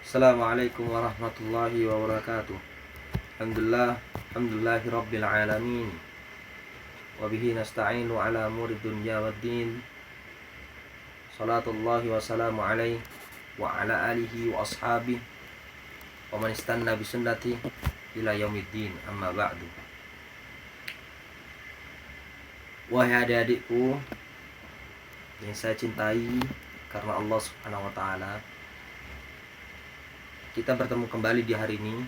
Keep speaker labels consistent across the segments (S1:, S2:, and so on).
S1: Assalamualaikum warahmatullahi wabarakatuh. Alhamdulillahi rabbil alamin. Wabihi nasta'inu ala umuri dunya waddin. Salatullahi wa salamu alaihi wa ala alihi wa ashabihi wa man istanna bi sunnati ila yaumiddin, amma ba'du. Wahai adik-adikku yang saya cintai karena Allah Subhanahu wa taala, kita bertemu kembali di hari ini,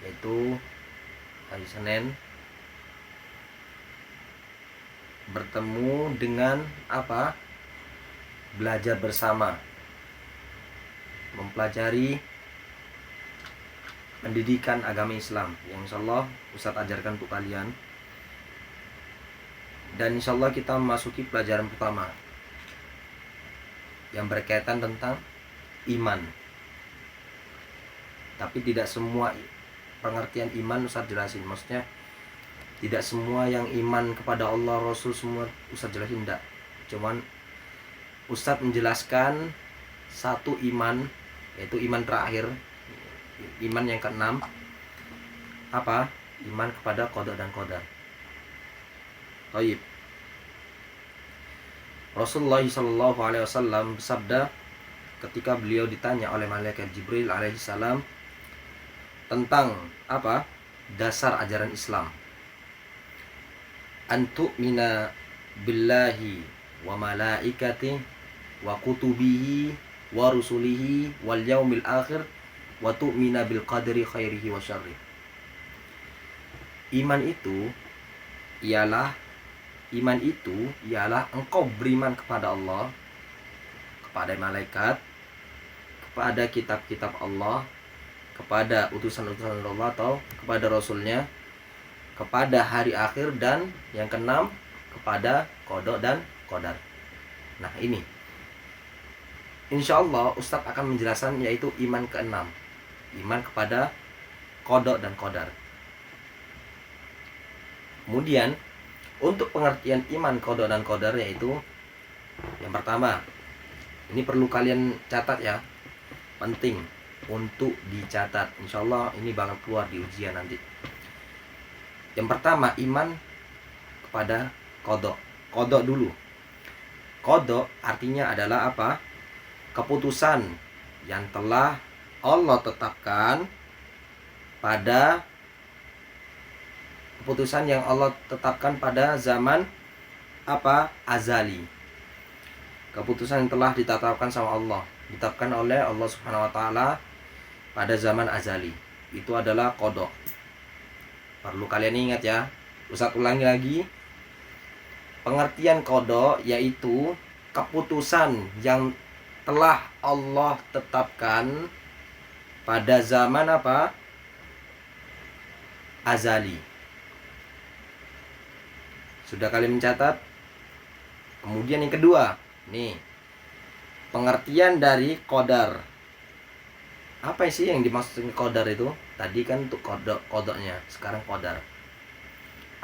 S1: yaitu hari Senin. Bertemu dengan apa? Belajar bersama, mempelajari pendidikan agama Islam yang insyaallah Ustadz ajarkan untuk kalian. Dan insyaallah kita memasuki pelajaran pertama yang berkaitan tentang iman. Tapi tidak semua pengertian iman Ustadz jelasin. Maksudnya tidak semua yang iman kepada Allah, Rasul semua Ustadz jelasin, tidak. Cuman Ustadz menjelaskan satu iman, yaitu iman terakhir, iman yang keenam. Apa? Iman kepada qada dan qadar. Taib. Rasulullah SAW bersabda ketika beliau ditanya oleh malaikat Jibril alaihissalam tentang apa? Dasar ajaran Islam. Antu'mina billahi wa malaikati wa kutubihi wa rusulihi wal yaumil akhir wa tu'mina bil qadri khairihi wa syarrih. Iman itu ialah engkau beriman kepada Allah, kepada malaikat, kepada kitab-kitab Allah, kepada utusan-utusan Allah atau kepada Rasulnya, kepada hari akhir, dan yang keenam kepada qada dan qadar. Nah ini insyaallah Ustadz akan menjelaskan, yaitu iman keenam, iman kepada qada dan qadar. Kemudian untuk pengertian iman qada dan qadar, yaitu yang pertama, ini perlu kalian catat ya, penting untuk dicatat. Insyaallah ini bakal keluar di ujian nanti. Yang pertama, iman kepada qada. Qada dulu. Qada artinya adalah apa? Keputusan yang telah Allah tetapkan pada zaman apa? Azali. Keputusan yang telah ditetapkan sama Allah, ditetapkan oleh Allah Subhanahu wa taala pada zaman azali. Itu adalah qada. Perlu kalian ingat ya. Ustadz ulangi lagi. Pengertian qada yaitu keputusan yang telah Allah tetapkan pada zaman apa? Azali. Sudah kalian mencatat? Kemudian yang kedua, nih, pengertian dari qadar. Apa sih yang dimaksud qadar itu? Tadi kan untuk qadanya, sekarang qadar.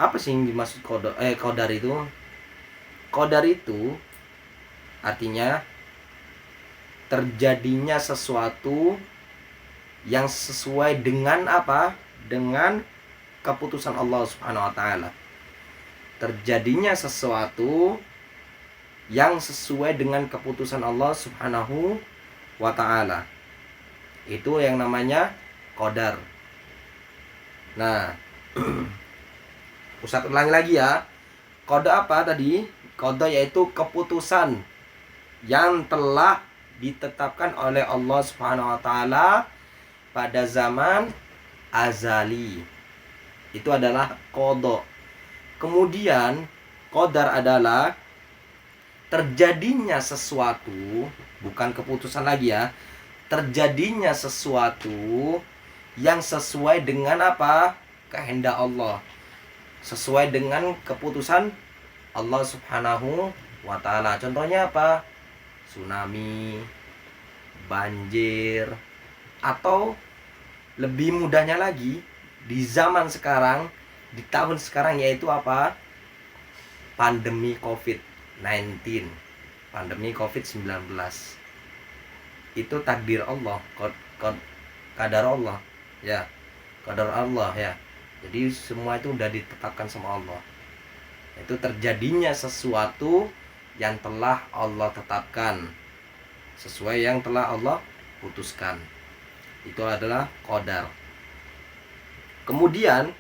S1: Apa sih yang dimaksud qadar itu? Qadar itu artinya terjadinya sesuatu yang sesuai dengan apa? Dengan keputusan Allah Subhanahu wa taala. Terjadinya sesuatu yang sesuai dengan keputusan Allah Subhanahu wa taala. Itu yang namanya qadar. Nah, Ustadz ulangi lagi ya. Qada apa tadi? Qada yaitu keputusan yang telah ditetapkan oleh Allah Subhanahu wa taala pada zaman azali. Itu adalah qada. Kemudian qadar adalah terjadinya sesuatu, bukan keputusan lagi ya. Terjadinya sesuatu yang sesuai dengan apa? Kehendak Allah. Sesuai dengan keputusan Allah Subhanahu wa taala. Contohnya apa? Tsunami, banjir, atau lebih mudahnya lagi di zaman sekarang, di tahun sekarang, yaitu apa? Pandemi COVID-19. Pandemi COVID-19. itu takdir Allah, kadar Allah ya, kadar Allah ya. Jadi semua itu udah ditetapkan sama Allah. Itu terjadinya sesuatu yang telah Allah tetapkan, sesuai yang telah Allah putuskan. Itu adalah qadar. Kemudian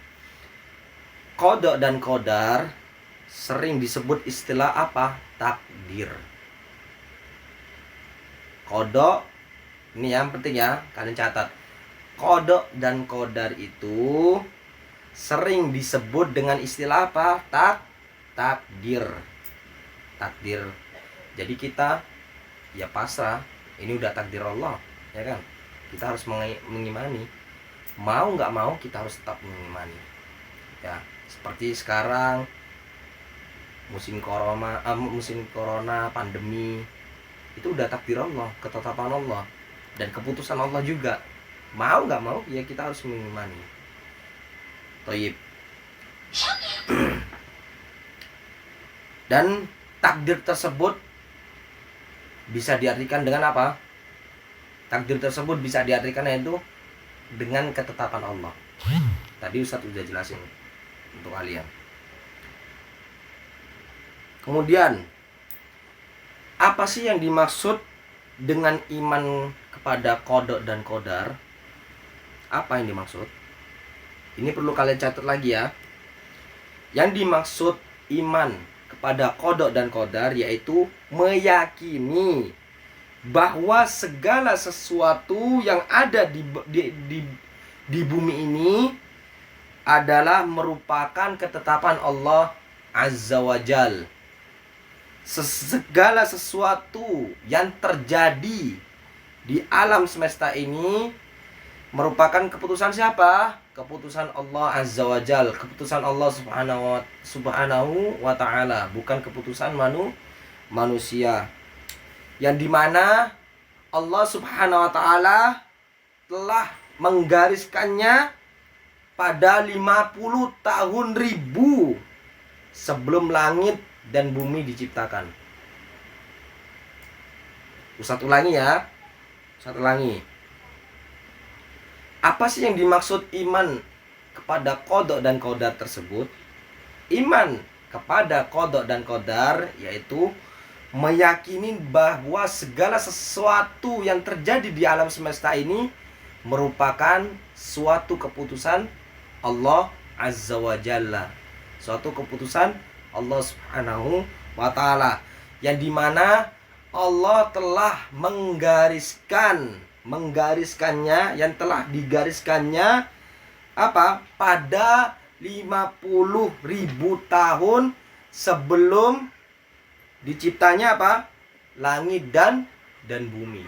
S1: qada dan qadar sering disebut istilah apa? Takdir. Qada, ini yang penting ya, kalian catat. Qada dan qadar itu sering disebut dengan istilah apa? Takdir. Takdir. Jadi kita ya pasrah, ini udah takdir Allah, ya kan? Kita harus mengimani. Mau nggak mau kita harus tetap mengimani. Ya, seperti sekarang musim corona, pandemi, itu udah takdir Allah, ketetapan Allah dan keputusan Allah juga. Mau nggak mau ya kita harus mengimani. Thayyib. Dan takdir tersebut bisa diartikan dengan apa? Takdir tersebut bisa diartikan yaitu dengan ketetapan Allah. Tadi Ustadz udah jelasin untuk kalian. Kemudian, apa sih yang dimaksud dengan iman kepada qada dan qadar? Apa yang dimaksud? Ini perlu kalian catat lagi ya. Yang dimaksud iman kepada qada dan qadar yaitu meyakini bahwa segala sesuatu yang ada di bumi ini adalah merupakan ketetapan Allah Azza wa Jal. Segala sesuatu yang terjadi di alam semesta ini merupakan keputusan siapa? Keputusan Allah Azza wa Jal, keputusan Allah Subhanahu wa Ta'ala, bukan keputusan manusia. Yang dimana Allah Subhanahu wa Ta'ala telah menggariskannya pada 50 tahun ribu sebelum langit dan bumi diciptakan. Ustadz ulangi ya. Ustadz ulangi. Apa sih yang dimaksud iman kepada qada dan qadar tersebut? Iman kepada qada dan qadar yaitu meyakini bahwa segala sesuatu yang terjadi di alam semesta ini merupakan suatu keputusan Allah Azza wa Jalla, suatu keputusan Allah Subhanahu wa Ta'ala, yang dimana Allah telah menggariskannya, yang telah digariskannya apa? Pada 50.000 tahun sebelum diciptanya apa? Langit dan bumi.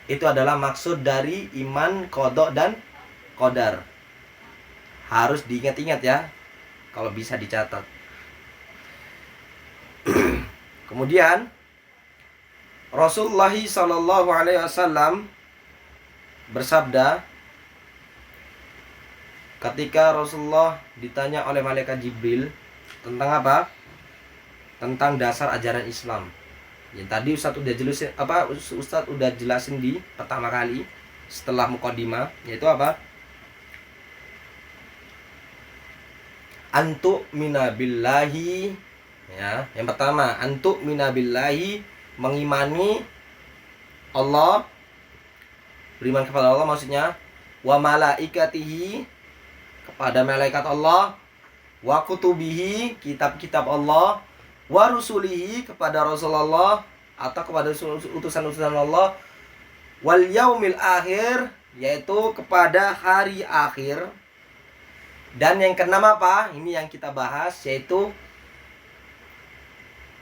S1: Itu adalah maksud dari iman qada dan qadar. Harus diingat-ingat ya, kalau bisa dicatat. Kemudian Rasulullah Shallallahu Alaihi Wasallam bersabda, ketika Rasulullah ditanya oleh malaikat Jibril tentang apa? Tentang dasar ajaran Islam. Yang tadi Ustadz udah jelasin di pertama kali setelah muqaddimah, yaitu apa? Antu minabillahi, ya. Yang pertama, antu minabillahi, mengimani Allah, beriman kepada Allah maksudnya, wa malaikatihi, kepada malaikat Allah, wa kutubihi, kitab-kitab Allah, wa rusulihi, kepada Rasulullah atau kepada utusan-utusan Allah, wal yaumil akhir, yaitu kepada hari akhir. Dan yang keenam apa? Ini yang kita bahas, yaitu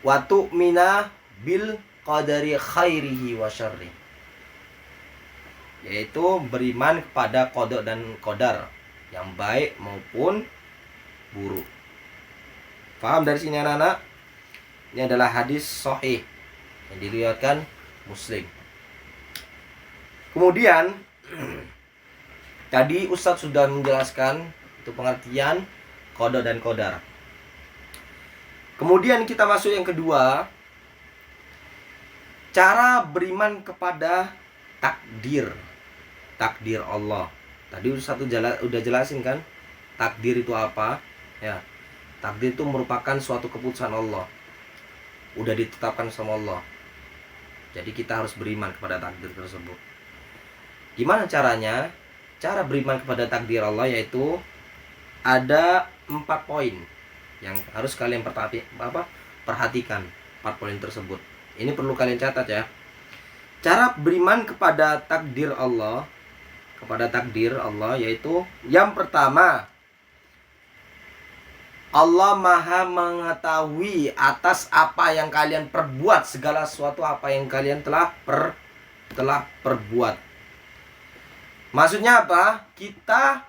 S1: wa tu'mina bil qadari khairihi wa syarri, yaitu beriman kepada qada dan qadar, yang baik maupun buruk. Paham dari sini anak-anak? Ini adalah hadis sahih yang diriwayatkan Muslim. Kemudian tadi Ustadz sudah menjelaskan itu pengertian qada dan qadar. Kemudian kita masuk yang kedua, cara beriman kepada takdir Allah. Tadi udah jelasin kan takdir itu apa ya. Takdir itu merupakan suatu keputusan Allah, udah ditetapkan sama Allah. Jadi kita harus beriman kepada takdir tersebut. Gimana caranya? Cara beriman kepada takdir Allah yaitu ada 4 poin yang harus kalian perhatikan. 4 poin tersebut ini perlu kalian catat ya. Cara beriman kepada takdir Allah yaitu yang pertama, Allah Maha mengetahui atas apa yang kalian perbuat, segala sesuatu apa yang kalian telah perbuat. Maksudnya apa? Kita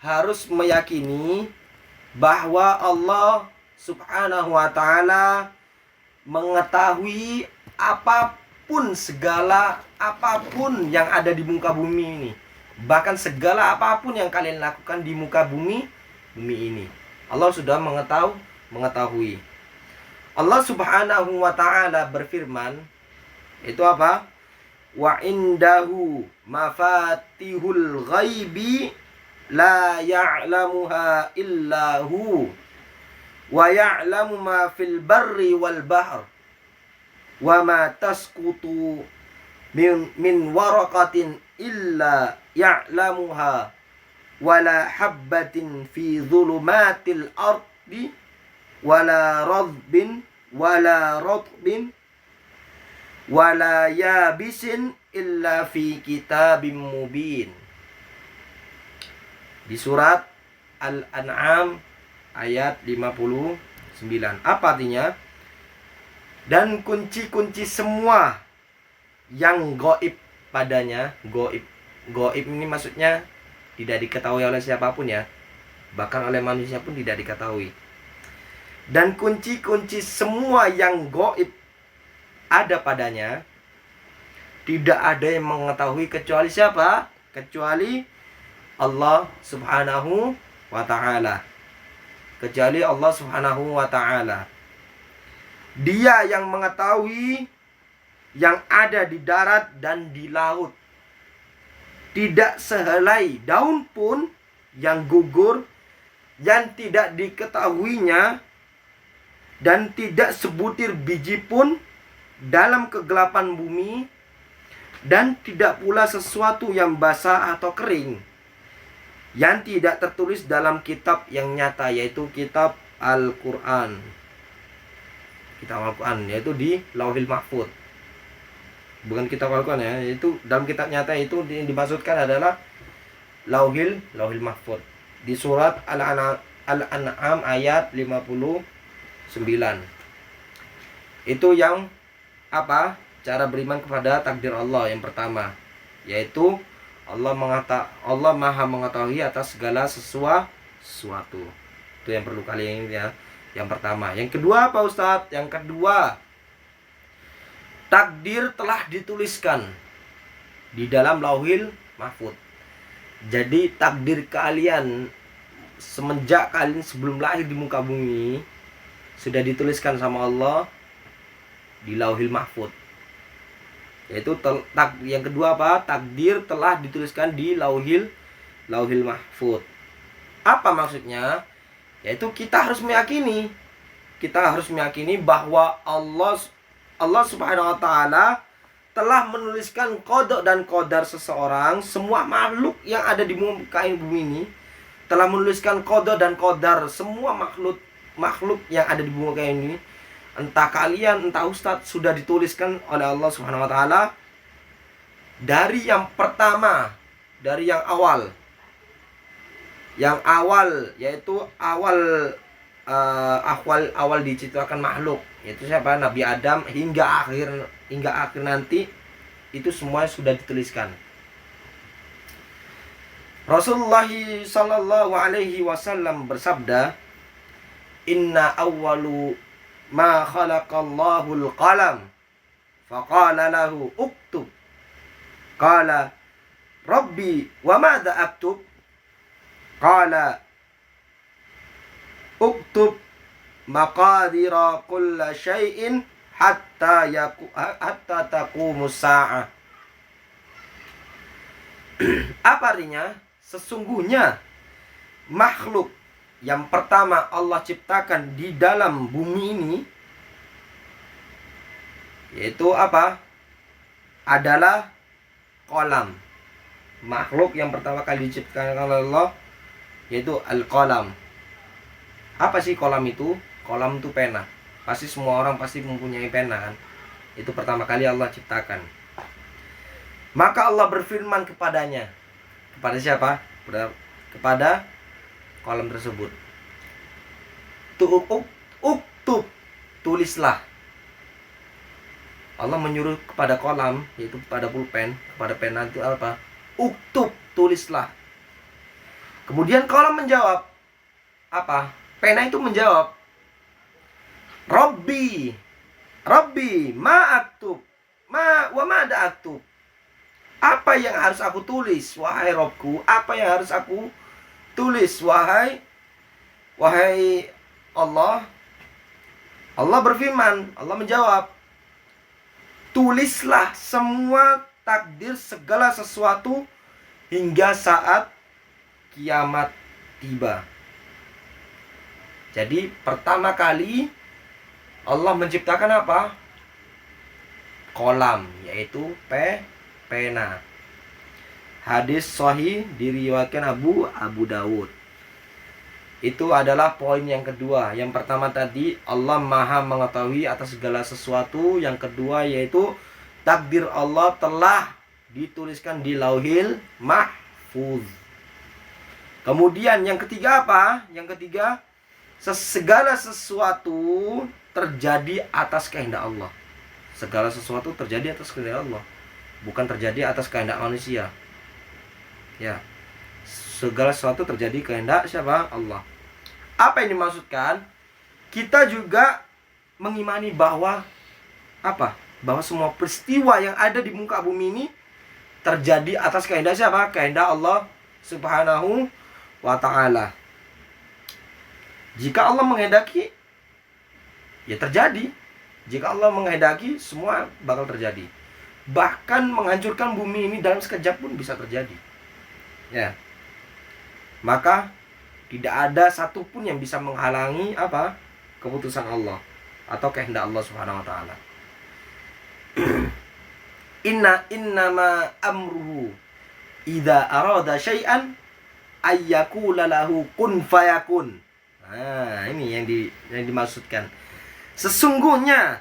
S1: harus meyakini bahwa Allah Subhanahu wa ta'ala mengetahui segala apapun yang ada di muka bumi ini. Bahkan segala apapun yang kalian lakukan di muka bumi ini, Allah sudah mengetahui. Allah Subhanahu wa ta'ala berfirman, itu apa? Wa indahu mafatihul ghaibi la ya'lamuha illahu wa ya'lamu ma fil barri wal bahr wa ma tasqutu min waraqatin illa ya'lamuha wala habbatin fi dhulumatil ardi wala radbin wala ratbin wala yabisin illa fi kitabim mubin. Di surat Al-An'am ayat 59. Apa artinya? Dan kunci-kunci semua yang gaib padanya. Gaib ini maksudnya tidak diketahui oleh siapapun ya. Bahkan oleh manusia pun tidak diketahui. Dan kunci-kunci semua yang gaib ada padanya. Tidak ada yang mengetahui kecuali siapa? Kecuali Allah Subhanahu wa ta'ala. Kecuali Allah Subhanahu wa ta'ala. Dia yang mengetahui yang ada di darat dan di laut. Tidak sehelai daun pun yang gugur yang tidak diketahuinya, dan tidak sebutir biji pun dalam kegelapan bumi, dan tidak pula sesuatu yang basah atau kering yang tidak tertulis dalam kitab yang nyata, yaitu kitab Al-Quran. Kitab Al-Quran yaitu di Lauhil Mahfuz. Bukan kitab Al-Quran ya, itu dalam kitab nyata itu dimaksudkan adalah Lauhil Mahfuz. Di surat Al-An'am ayat 59. Itu yang apa? Cara beriman kepada takdir Allah yang pertama, yaitu Allah Maha mengetahui atas segala sesuatu. Itu yang perlu kalian ingat ya. Yang pertama. Yang kedua apa Ustadz? Yang kedua, takdir telah dituliskan di dalam Lauhil Mahfuz. Jadi takdir kalian semenjak kalian sebelum lahir di muka bumi sudah dituliskan sama Allah di Lauhil Mahfuz. Yaitu yang kedua apa? Takdir telah dituliskan di Lauhil Mahfuz. Apa maksudnya? Yaitu kita harus meyakini bahwa Allah Subhanahu wa ta'ala telah menuliskan kodok dan kodar seseorang. Semua makhluk yang ada di muka bumi ini telah menuliskan kodok dan kodar semua makhluk yang ada di muka ini. Entah kalian, entah Ustadz, sudah dituliskan oleh Allah Subhanahu wa ta'ala dari yang pertama, dari yang awal. Yang awal yaitu awal diciptakan makhluk, yaitu siapa? Nabi Adam hingga akhir nanti, itu semua sudah dituliskan. Rasulullah sallallahu alaihi wasallam bersabda, "Inna awwalu ma khalaqallahu al-qalam faqala lahu uktub." Qala, "Rabbi, wa madza aktub?" Qala, "Uktub maqadira kulla syai'in hatta taqumus sa'ah." Apa artinya? Sesungguhnya makhluk yang pertama Allah ciptakan di dalam bumi ini, yaitu apa? Adalah kolam. Makhluk yang pertama kali diciptakan oleh Allah yaitu al-qalam. Apa sih kolam itu? Kolam itu pena. Pasti semua orang pasti mempunyai pena kan? Itu pertama kali Allah ciptakan. Maka Allah berfirman kepadanya. Kepada siapa? Kepada kolam tersebut. Uktub, tulislah. Allah menyuruh kepada kolam, yaitu kepada pulpen, kepada pena itu apa? Uktub, tulislah. Kemudian kolam menjawab. Apa? Pena itu menjawab, Rabbi, ma aktub, wa ma ada aktub. Apa yang harus aku tulis, wahai Robku? Apa yang harus aku tulis, wahai Allah? Allah berfirman, Allah menjawab, tulislah semua takdir segala sesuatu hingga saat kiamat tiba. Jadi pertama kali Allah menciptakan apa? Kolam, yaitu pena. Hadis sahih diriwayatkan Abu Dawud. Itu adalah poin yang kedua. Yang pertama tadi Allah Maha mengetahui atas segala sesuatu. Yang kedua yaitu takdir Allah telah dituliskan di Lauhil Mahfuz. Kemudian yang ketiga apa? Yang ketiga, segala sesuatu terjadi atas kehendak Allah. Segala sesuatu terjadi atas kehendak Allah, bukan terjadi atas kehendak manusia. Ya, segala sesuatu terjadi kehendak siapa? Allah. Apa yang dimaksudkan? Kita juga mengimani bahwa apa? Bahwa semua peristiwa yang ada di muka bumi ini terjadi atas kehendak siapa? Kehendak Allah Subhanahu wa ta'ala. Jika Allah menghendaki, ya terjadi. Jika Allah menghendaki, semua bakal terjadi. Bahkan menghancurkan bumi ini dalam sekejap pun bisa terjadi. Ya. Maka tidak ada satupun yang bisa menghalangi apa? Keputusan Allah atau kehendak Allah Subhanahu wa taala. Innama amruhu idza arada syai'an ayyakula lahu kun fayakun. Nah, ini yang dimaksudkan. Sesungguhnya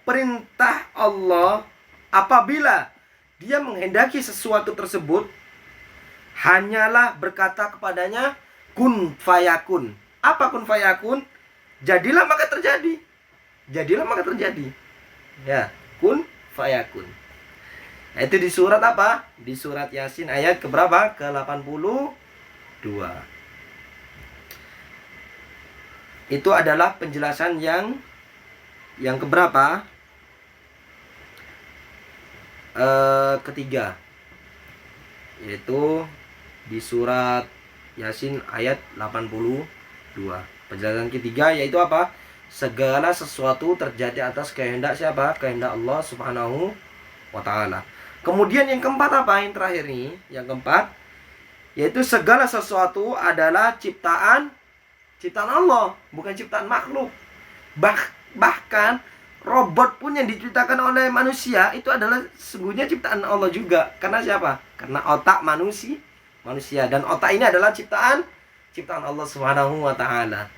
S1: perintah Allah apabila Dia menghendaki sesuatu tersebut, hanyalah berkata kepadanya kun fayakun. Apa kun fayakun? Jadilah maka terjadi. Jadilah maka terjadi. Ya, kun fayakun. Nah, itu di surat apa? Di surat Yasin ayat keberapa? Ke-82. Itu adalah penjelasan yang keberapa? Ketiga, yaitu di surat Yasin ayat 82. Penjelasan ketiga yaitu apa? Segala sesuatu terjadi atas kehendak siapa? Kehendak Allah Subhanahu wa ta'ala. Kemudian yang keempat apa? Yang terakhir nih, yang keempat yaitu segala sesuatu adalah ciptaan Allah, bukan ciptaan makhluk. Bahkan robot pun yang diciptakan oleh manusia itu adalah sesungguhnya ciptaan Allah juga. Karena siapa? Karena otak manusia dan otak ini adalah ciptaan Allah Subhanahu wa taala.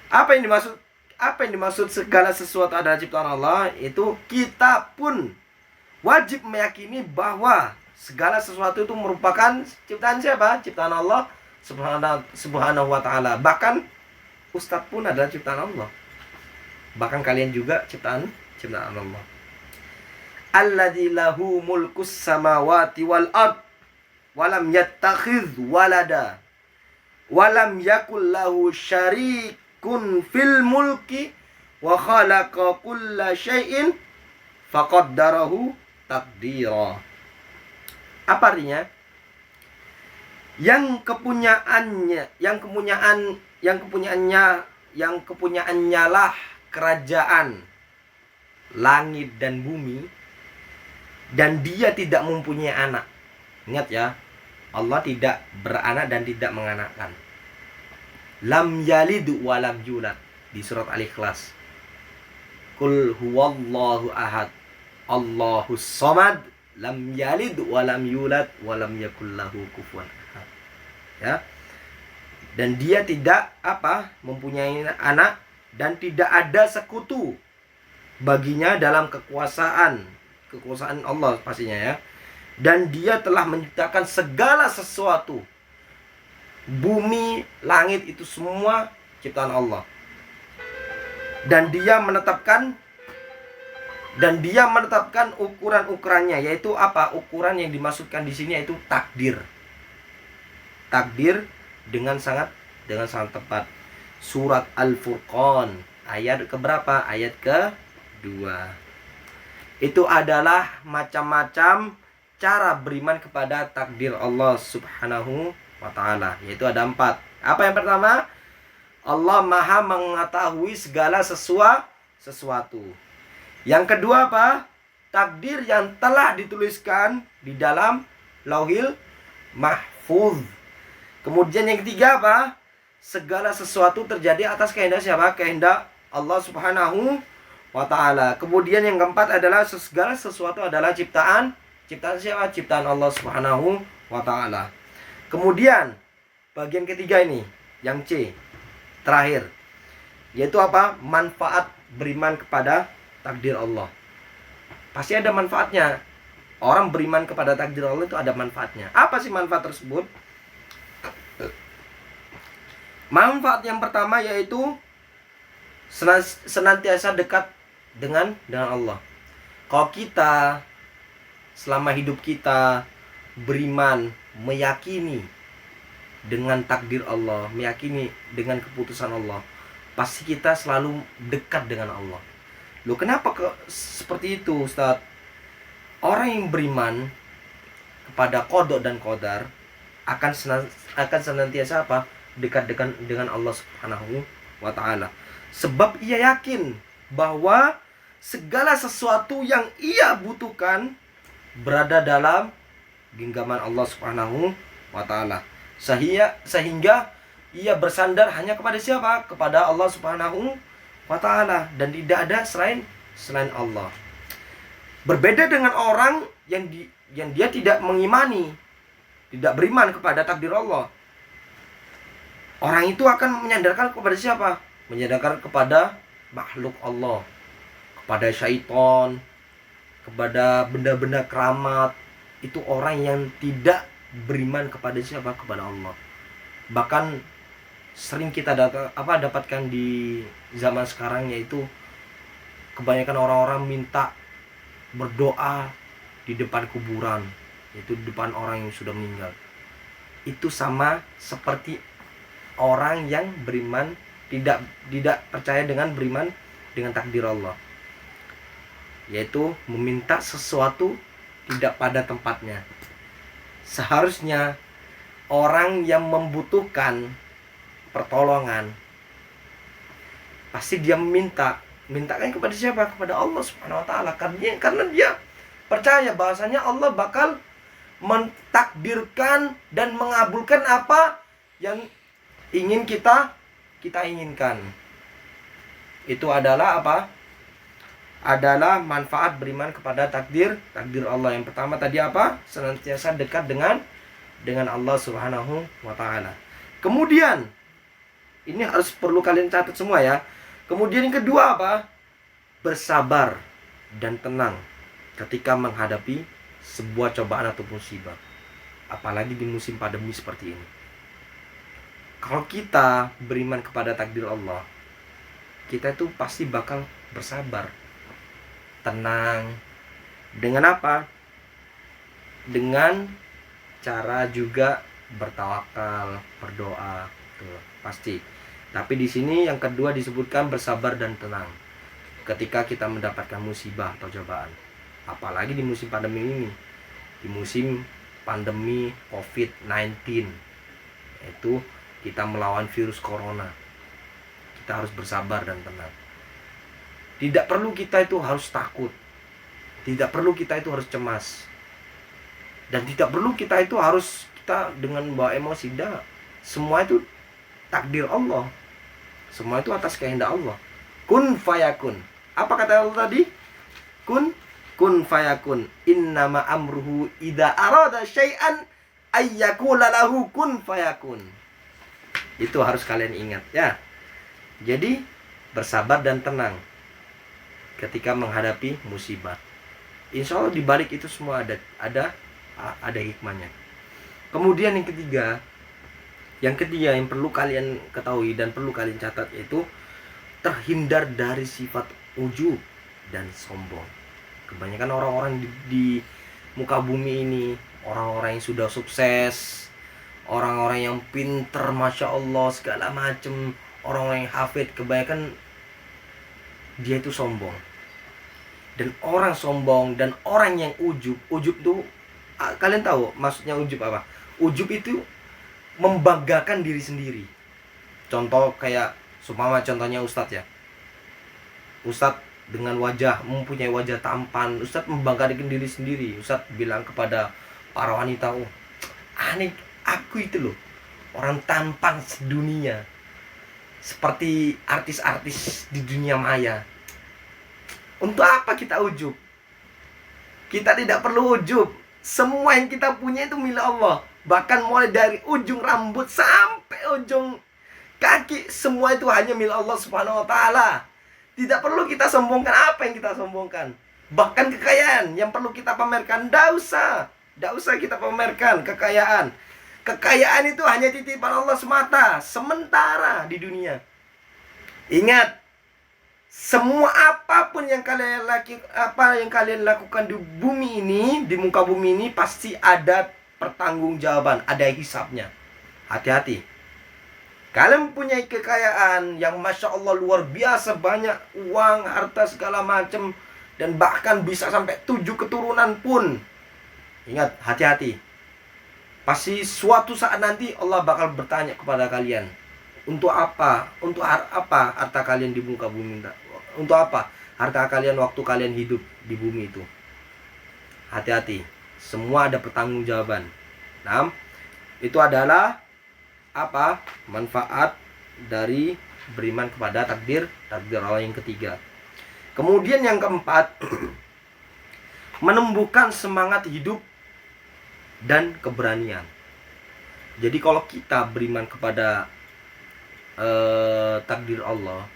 S1: Apa yang dimaksud segala sesuatu adalah ciptaan Allah? Itu kita pun wajib meyakini bahwa segala sesuatu itu merupakan ciptaan siapa? Ciptaan Allah Subhanahu wa ta'ala. Bahkan ustadz pun adalah ciptaan Allah. Bahkan kalian juga ciptaan Allah. Alladzi lahu mulkus samawati wal ard walam yattakhidz walada walam yakul lahu syarikun fil mulki wa khalaqa kulla syai'in faqaddarahu taqdira. Apa artinya? Yang kepunyaannya lah kerajaan langit dan bumi, dan dia tidak mempunyai anak. Ingat ya, Allah tidak beranak dan tidak menganakkan. Lam yalid wa lam yulad di surat Al-Ikhlas. Qul huwallahu ahad, Allahus samad, lam yalid wa lam yulad wa lam yakul lahu kufuwan ahad. Ya. Dan dia tidak mempunyai anak dan tidak ada sekutu baginya dalam kekuasaan Allah pastinya ya. Dan dia telah menciptakan segala sesuatu. Bumi, langit itu semua ciptaan Allah. Dan dia menetapkan ukuran-ukurannya, yaitu ukuran yang dimaksudkan di sini yaitu takdir. Takdir dengan sangat tepat. Surat Al-Furqan ayat keberapa? Ayat ke-2. Itu adalah macam-macam cara beriman kepada takdir Allah Subhanahu wa ta'ala, yaitu ada 4. Apa yang pertama? Allah Maha mengetahui segala sesuatu. Yang kedua apa? Takdir yang telah dituliskan di dalam Lauhil Mahfuz. Kemudian yang ketiga apa? Segala sesuatu terjadi atas kehendak siapa? Kehendak Allah Subhanahu wa ta'ala. Kemudian yang keempat adalah segala sesuatu adalah ciptaan siapa? Ciptaan Allah Subhanahu wa ta'ala. Kemudian bagian ketiga ini, yang C, terakhir, yaitu apa? Manfaat beriman kepada takdir Allah. Pasti ada manfaatnya. Orang beriman kepada takdir Allah itu ada manfaatnya. Apa sih manfaat tersebut? Manfaat yang pertama yaitu senantiasa dekat dengan Allah. Kalau kita selama hidup kita beriman, meyakini dengan takdir Allah, meyakini dengan keputusan Allah, pasti kita selalu dekat dengan Allah. Loh, kenapa seperti itu, Ustaz? Orang yang beriman kepada qada dan qadar akan senantiasa dekat dengan Allah Subhanahu wa ta'ala. Sebab ia yakin bahwa segala sesuatu yang ia butuhkan berada dalam genggaman Allah Subhanahu wa ta'ala. Sehingga ia bersandar hanya kepada siapa? Kepada Allah Subhanahu wa ta'ala, dan tidak ada selain Allah. Berbeda dengan orang yang dia tidak mengimani, tidak beriman kepada takdir Allah. Orang itu akan menyandarkan kepada siapa? Menyandarkan kepada makhluk Allah, kepada syaitan, kepada benda-benda keramat. Itu orang yang tidak beriman kepada siapa? Kepada Allah. Bahkan sering kita dapatkan di zaman sekarang, yaitu kebanyakan orang-orang minta berdoa di depan kuburan, yaitu di depan orang yang sudah meninggal. Itu sama seperti orang yang beriman tidak percaya dengan beriman dengan takdir Allah, yaitu meminta sesuatu tidak pada tempatnya. Seharusnya orang yang membutuhkan pertolongan pasti dia mintakan kepada siapa? Kepada Allah Subhanahu wa ta'ala. Karena dia percaya bahwasanya Allah bakal mentakdirkan dan mengabulkan apa yang ingin kita inginkan. Itu adalah apa? Adalah manfaat beriman kepada takdir Allah. Yang pertama tadi apa? Senantiasa dekat dengan Allah Subhanahu wa ta'ala. Kemudian ini perlu kalian catat semua ya. Kemudian yang kedua apa? Bersabar dan tenang ketika menghadapi sebuah cobaan atau musibah. Apalagi di musim pandemi seperti ini. Kalau kita beriman kepada takdir Allah, kita itu pasti bakal bersabar, tenang. Dengan apa? Dengan cara juga bertawakal, berdoa, tuh, pasti. Tapi di sini yang kedua disebutkan bersabar dan tenang ketika kita mendapatkan musibah atau cobaan. Apalagi di musim pandemi ini, di musim pandemi COVID-19, yaitu kita melawan virus corona. Kita harus bersabar dan tenang. Tidak perlu kita itu harus takut. Tidak perlu kita itu harus cemas. Dan tidak perlu kita itu harus kita dengan bawa emosi. Tidak. Semua itu takdir Allah. Semua itu atas kehendak Allah. Kun fayakun. Apa kata Allah tadi? Kun fayakun. Innama amruhu idza arada syai'an ayyakula lahu kun fayakun. Itu harus kalian ingat ya. Jadi bersabar dan tenang ketika menghadapi musibah. Insya Allah di balik itu semua ada hikmahnya. Kemudian yang ketiga yang perlu kalian ketahui dan perlu kalian catat, yaitu terhindar dari sifat ujub dan sombong. Kebanyakan orang-orang di muka bumi ini, orang-orang yang sudah sukses, orang-orang yang pinter, masya Allah segala macem, orang-orang yang hafid, kebanyakan dia itu sombong. Dan orang sombong dan orang yang ujub tuh, kalian tahu maksudnya ujub apa? Ujub itu membanggakan diri sendiri. Contoh kayak contohnya Ustadz ya. Ustadz dengan mempunyai wajah tampan, Ustadz membanggakan diri sendiri. Ustadz bilang kepada para wanita, "Oh, aneh, aku itu loh orang tampan sedunia. Seperti artis-artis di dunia maya." Untuk apa kita ujub? Kita tidak perlu ujub. Semua yang kita punya itu milik Allah. Bahkan mulai dari ujung rambut sampai ujung kaki, semua itu hanya milik Allah Subhanahu wa taala. Tidak perlu kita sombongkan apa yang kita sombongkan. Bahkan kekayaan yang perlu kita pamerkan, tidak usah kita pamerkan kekayaan. Kekayaan itu hanya titipan Allah semata, sementara di dunia. Ingat, semua apapun yang kalian lakukan di bumi ini, di muka bumi ini, pasti ada pertanggungjawaban, ada hisabnya. Hati-hati. Kalian punya kekayaan yang masya Allah luar biasa, banyak uang, harta segala macam, dan bahkan bisa sampai 7 keturunan pun. Ingat, hati-hati. Pasti suatu saat nanti Allah bakal bertanya kepada kalian, untuk apa? Untuk apa harta kalian di muka bumi? Untuk apa harta kalian waktu kalian hidup di bumi itu? Hati-hati. Semua ada pertanggungjawaban. Nah, itu adalah apa? Manfaat dari beriman kepada takdir Allah yang ketiga. Kemudian yang keempat, menumbuhkan semangat hidup dan keberanian. Jadi kalau kita beriman kepada takdir Allah,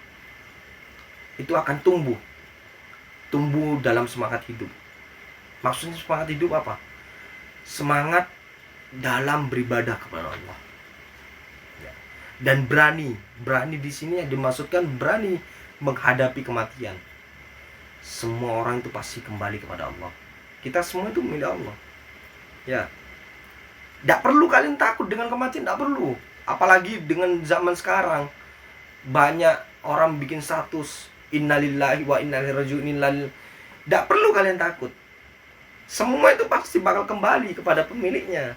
S1: itu akan tumbuh dalam semangat hidup. Maksudnya semangat hidup apa? Semangat dalam beribadah kepada Allah. Dan berani di sini yang dimaksudkan berani menghadapi kematian. Semua orang itu pasti kembali kepada Allah. Kita semua itu milik Allah. Ya. Tidak perlu kalian takut dengan kematian, tidak perlu. Apalagi dengan zaman sekarang, banyak orang bikin status innalillahi wa inna ilaihi raji'un. Tidak perlu kalian takut. Semua itu pasti bakal kembali kepada pemiliknya.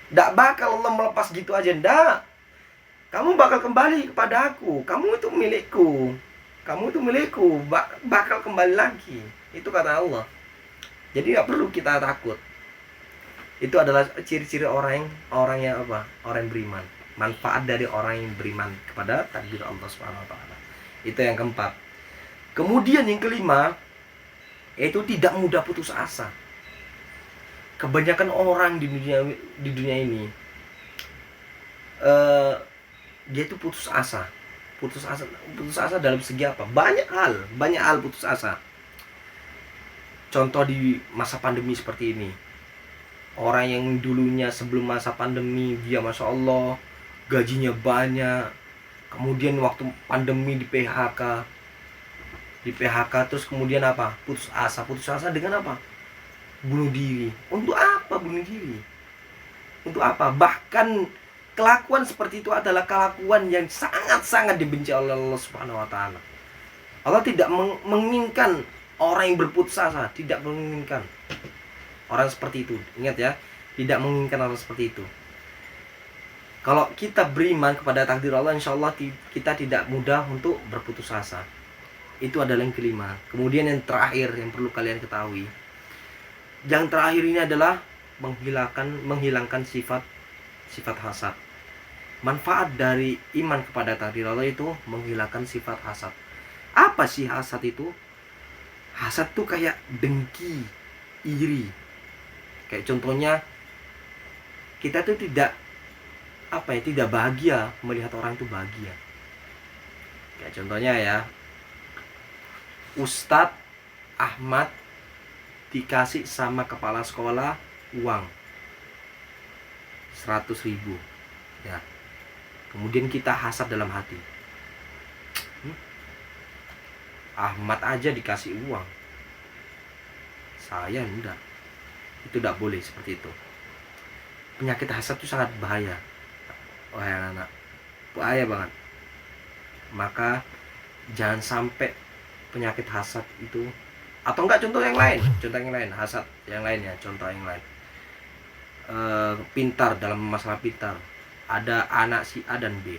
S1: Tidak bakal Allah melepas gitu aja. Tidak. Kamu bakal kembali kepada aku. Kamu itu milikku. Bakal kembali lagi. Itu kata Allah. Jadi tidak perlu kita takut. Itu adalah ciri-ciri orang yang apa? Orang yang beriman. Manfaat dari orang yang beriman kepada takdir Allah Subhanahu wa taala. Itu yang keempat. Kemudian yang kelima, yaitu tidak mudah putus asa. Kebanyakan orang di dunia ini dia itu putus asa dalam segi apa? Banyak hal putus asa. Contoh di masa pandemi seperti ini, orang yang dulunya sebelum masa pandemi dia masya Allah gajinya banyak, kemudian waktu pandemi di PHK terus kemudian apa? Putus asa dengan apa? Bunuh diri. Untuk apa bunuh diri? Untuk apa? Bahkan kelakuan seperti itu adalah kelakuan yang sangat-sangat dibenci oleh Allah Subhanahu wa taala. Allah tidak menginginkan orang yang berputus asa, tidak menginginkan orang seperti itu. Ingat ya, tidak menginginkan orang seperti itu. Kalau kita beriman kepada takdir Allah, insya Allah kita tidak mudah untuk berputus asa. Itu adalah yang kelima. Kemudian yang terakhir yang perlu kalian ketahui, yang terakhir ini adalah menghilangkan sifat hasad. Manfaat dari iman kepada takdir Allah itu menghilangkan sifat hasad. Apa sih hasad itu? Hasad tuh kayak dengki, iri. Kayak contohnya, kita tuh tidak bahagia melihat orang itu bahagia. Kayak contohnya ya, Ustadz Ahmad dikasih sama kepala sekolah uang 100.000 ya. Kemudian kita hasad dalam hati, Ahmad aja dikasih uang, saya enggak. Itu tidak boleh seperti itu. Penyakit hasad itu sangat bahaya, wahai anak-anak, bahaya banget. Maka jangan sampai penyakit hasad itu, atau enggak contoh yang lain, hasad yang lain ya, contoh yang lain. Pintar, dalam masalah pintar, ada anak si A dan B.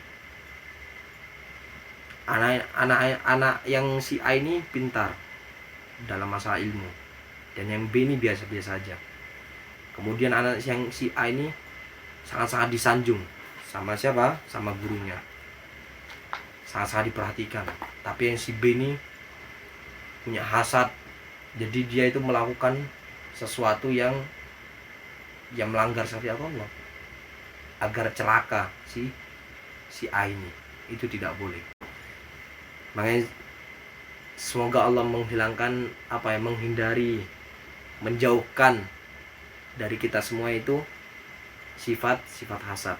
S1: Anak yang si A ini pintar dalam masalah ilmu, dan yang B ini biasa-biasa aja. Kemudian anak yang si A ini sangat-sangat disanjung sama siapa? Sama gurunya, sangat-sangat diperhatikan. Tapi yang si B ini punya hasad, jadi dia itu melakukan sesuatu yang melanggar syariat Allah agar celaka si A ini. Itu tidak boleh. Makanya semoga Allah menghindari, menjauhkan dari kita semua itu sifat hasad.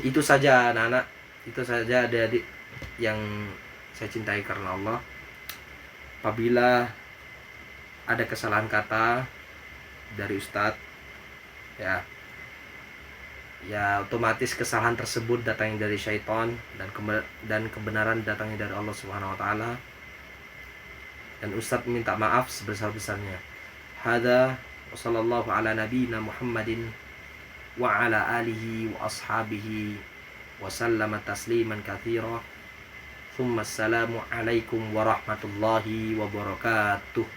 S1: Itu saja anak-anak, itu saja adik-adik yang saya cintai karena Allah. Apabila ada kesalahan kata dari Ustadz, ya otomatis kesalahan tersebut datangnya dari syaitan, dan kebenaran datangnya dari Allah Subhanahu wa taala. Dan Ustadz minta maaf sebesar-besarnya. Hada wa sallallahu ala nabiyyina Muhammadin wa ala alihi wa ashabihi wa sallama tasliman katsira. Tsumma assalamu alaikum warahmatullahi wabarakatuh.